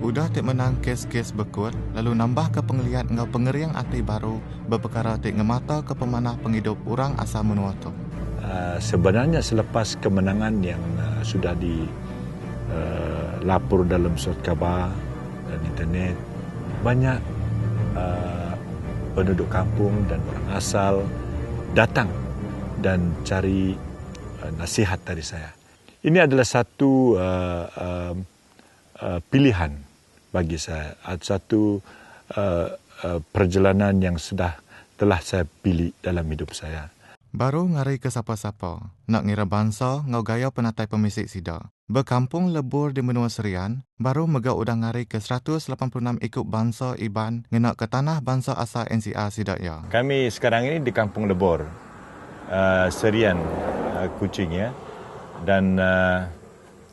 Udah tik menang kes-kes bekut, lalu nambah ke penglihat ngau pengeriang ati baru berperkara tik ngemata ke pemanah penghidup orang asal menua tu. Sebenarnya selepas kemenangan yang sudah dilapor dalam surat khabar dan internet, banyak penduduk kampung dan orang asal datang dan cari nasihat dari saya. Ini adalah satu pilihan bagi saya, satu perjalanan yang telah saya pilih dalam hidup saya. Baru ngari ke siapa-siapa, nak ngira bangsa ngau gaya penatai pemisik sida. Berkampung lebur di benua Serian, baru mega udang ngari ke 186 ikut bangsa Iban ngenak ke tanah bangsa asal NCR sida ya. Kami sekarang ini di Kampung Lebor, Serian, Kuching ya. Dan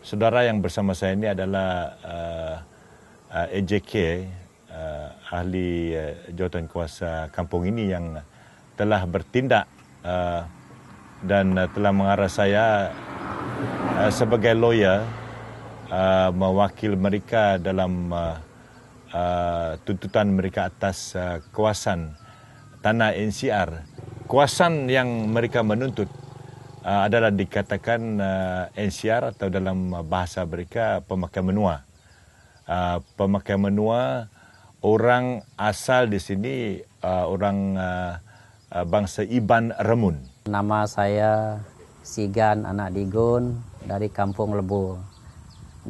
saudara yang bersama saya ini adalah AJK, ahli jawatan kuasa kampung ini yang telah bertindak dan telah mengarah saya sebagai lawyer mewakil mereka dalam tuntutan mereka atas kawasan tanah NCR. Kawasan yang mereka menuntut adalah dikatakan NCR atau dalam bahasa mereka pemakai menua. Pemakai menua, orang asal di sini orang bangsa Iban Remun. Nama saya Sigan Anak Digun dari Kampung Lebur,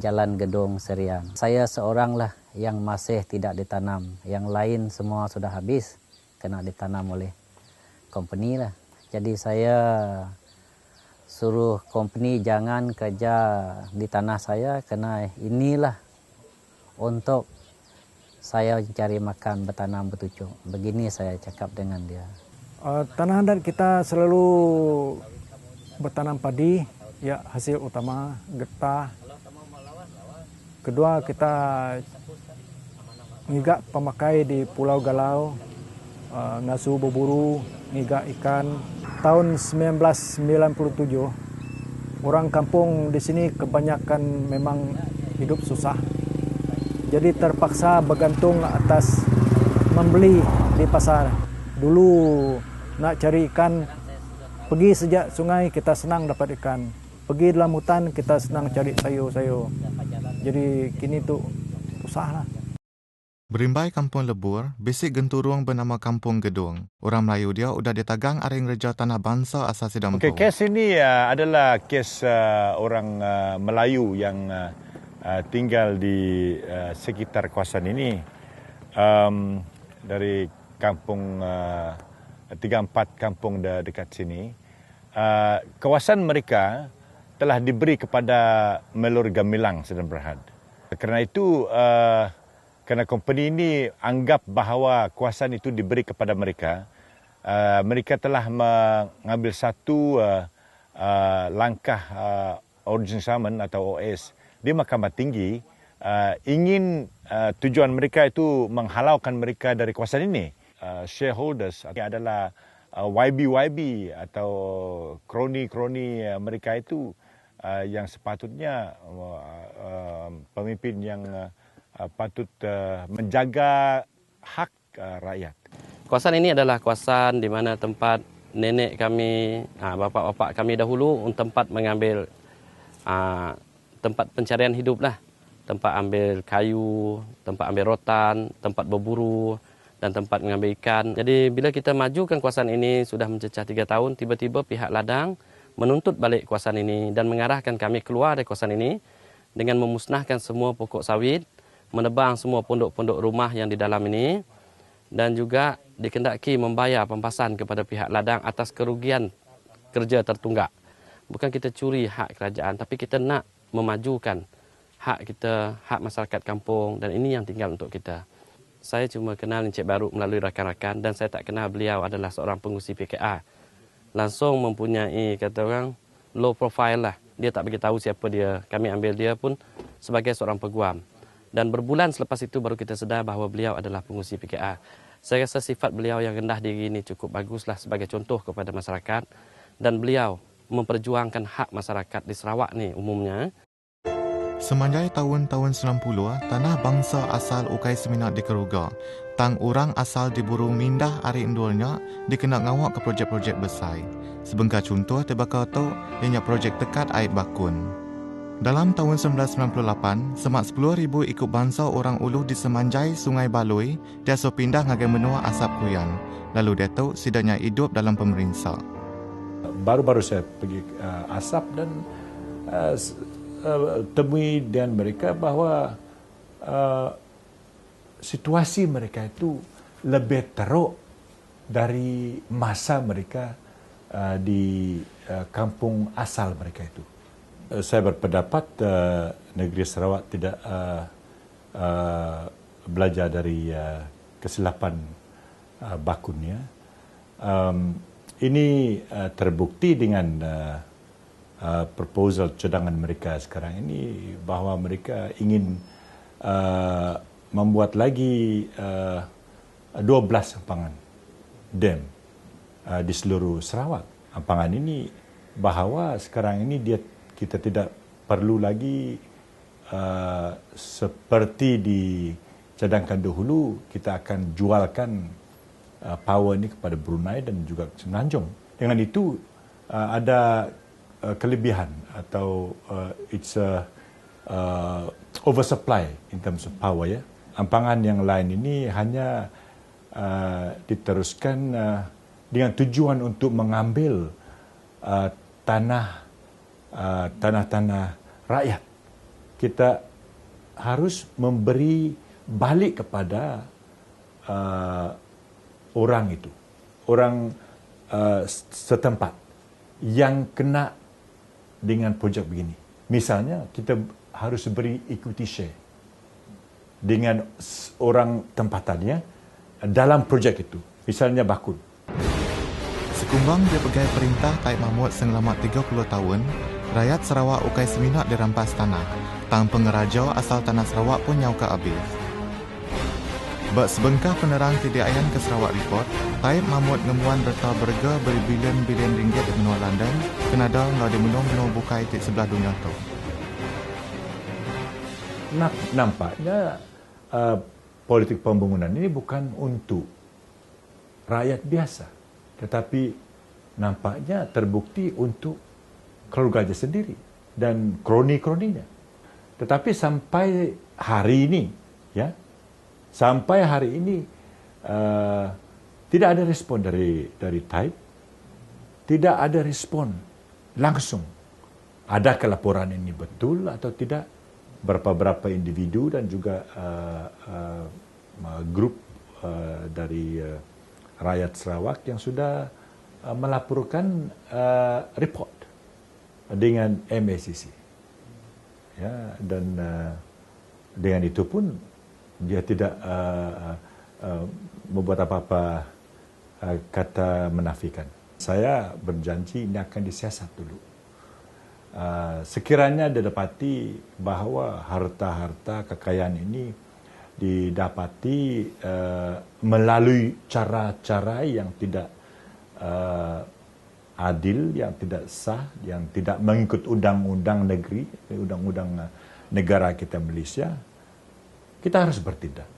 Jalan Gedung Serian. Saya seorang lah yang masih tidak ditanam. Yang lain semua sudah habis, kena ditanam oleh company lah. Jadi saya suruh company jangan kerja di tanah saya karena inilah untuk saya cari makan, bertanam, bertucuk. Begini saya cakap dengan dia. Tanah adat kita selalu bertanam padi, ya hasil utama getah. Kedua kita ngigak pemakai di Pulau Galau, ngasuh berburu, ngigak ikan. Tahun 1997, orang kampung di sini kebanyakan memang hidup susah. Jadi terpaksa bergantung atas membeli di pasar. Dulu nak cari ikan, pergi sejak sungai kita senang dapat ikan. Pergi dalam hutan kita senang cari sayur-sayur. Jadi kini tu susah lah. Berimbai Kampung Lebur, bisik genturung bernama Kampung Gedung. Orang Melayu dia udah ditagang aring reja tanah bangsa asal Sidampu. Okey, kes ini adalah kes orang Melayu yang tinggal di sekitar kawasan ini. Dari kampung 3-4 kampung dekat sini. Kawasan mereka telah diberi kepada Melur Gamilang Sedan Berhad. Kerana itu kerana company ini anggap bahawa kawasan itu diberi kepada mereka, mereka telah mengambil satu langkah Origin Summon atau OS di Mahkamah Tinggi, ingin tujuan mereka itu menghalaukan mereka dari kawasan ini. Shareholders adalah YB atau kroni-kroni mereka itu yang sepatutnya pemimpin yang patut menjaga hak rakyat. Kawasan ini adalah kawasan di mana tempat nenek kami, bapa-bapa kami dahulu tempat mengambil tempat pencarian hidup lah. Tempat ambil kayu, tempat ambil rotan, tempat berburu dan tempat mengambil ikan. Jadi bila kita majukan kawasan ini sudah mencecah 3 tahun, tiba-tiba pihak ladang menuntut balik kawasan ini dan mengarahkan kami keluar dari kawasan ini dengan memusnahkan semua pokok sawit, menebang semua pondok-pondok rumah yang di dalam ini dan juga dikendaki membayar pempasan kepada pihak ladang atas kerugian kerja tertunggak. Bukan kita curi hak kerajaan, tapi kita nak memajukan hak kita, hak masyarakat kampung dan ini yang tinggal untuk kita. Saya cuma kenal Encik Baruk melalui rakan-rakan dan saya tak kenal beliau adalah seorang pengurusi PKR. Langsung mempunyai, kata orang, low profile lah. Dia tak beritahu siapa dia. Kami ambil dia pun sebagai seorang peguam. Dan berbulan selepas itu baru kita sedar bahawa beliau adalah pengurusi PKR. Saya rasa sifat beliau yang rendah diri ini cukup baguslah sebagai contoh kepada masyarakat. Dan beliau memperjuangkan hak masyarakat di Sarawak ni umumnya. Semanjai tahun-tahun 90, tanah bangsa asal Ukai Seminyak dikeruga. Tang orang asal diburu mindah ari indulnya dikena ngawak ke projek-projek besar. Sebengkar contoh tebakau tu ianya projek tekat air bakun. Dalam tahun 1998, semak 10,000 ikut bangsa orang ulu di semanjai Sungai Baloi, dia so pindah ngagai menua asap kuyan. Lalu dia tu sidanya hidup dalam pemerintah. Baru-baru saya pergi asap dan temui dengan mereka bahawa situasi mereka itu lebih teruk dari masa mereka di kampung asal mereka itu. Saya berpendapat negeri Sarawak tidak belajar dari kesilapan bakunnya. Ini terbukti dengan proposal cadangan mereka sekarang ini bahawa mereka ingin membuat lagi 12 ampangan dam di seluruh Sarawak. Ampangan ini bahawa sekarang ini kita tidak perlu lagi seperti dicadangkan dahulu, kita akan jualkan power ini kepada Brunei dan juga Semenanjung. Dengan itu ada kelebihan atau it's a oversupply in terms of power ya. Ampangan yang lain ini hanya diteruskan dengan tujuan untuk mengambil tanah-tanah rakyat. Kita harus memberi balik kepada orang itu, orang setempat yang kena dengan projek begini. Misalnya, kita harus beri equity share dengan orang tempatannya dalam projek itu. Misalnya bakun. Sekumbang dia pegai perintah Taib Mahmud selama 30 tahun, rakyat Sarawak Ukai Seminyak dirampas tanah. Tang pengerajau asal tanah Sarawak pun nyauka habis. Bak sebengkah penerang TDIan ke Sarawak Report, Taib Mahmud ngemuan berta berga berbilion-bilion ringgit di benua London, kenada ngau di menung-menung bukai di sebelah dunia tu. Nampaknya politik pembangunan ini bukan untuk rakyat biasa, tetapi nampaknya terbukti untuk keluarganya sendiri dan kroni-kroninya. Tetapi sampai hari ini, ya, sampai hari ini tidak ada respon dari Taib, tidak ada respon langsung. Adakah laporan ini betul atau tidak? Berapa individu dan juga grup dari rakyat Sarawak yang sudah melaporkan report dengan MACC. Ya, dan dengan itu pun dia tidak membuat apa-apa kata menafikan. Saya berjanji ini akan disiasat dulu. Sekiranya didapati bahawa harta-harta kekayaan ini didapati melalui cara-cara yang tidak adil, yang tidak sah, yang tidak mengikut undang-undang negeri, undang-undang negara kita Malaysia, kita harus bertindak.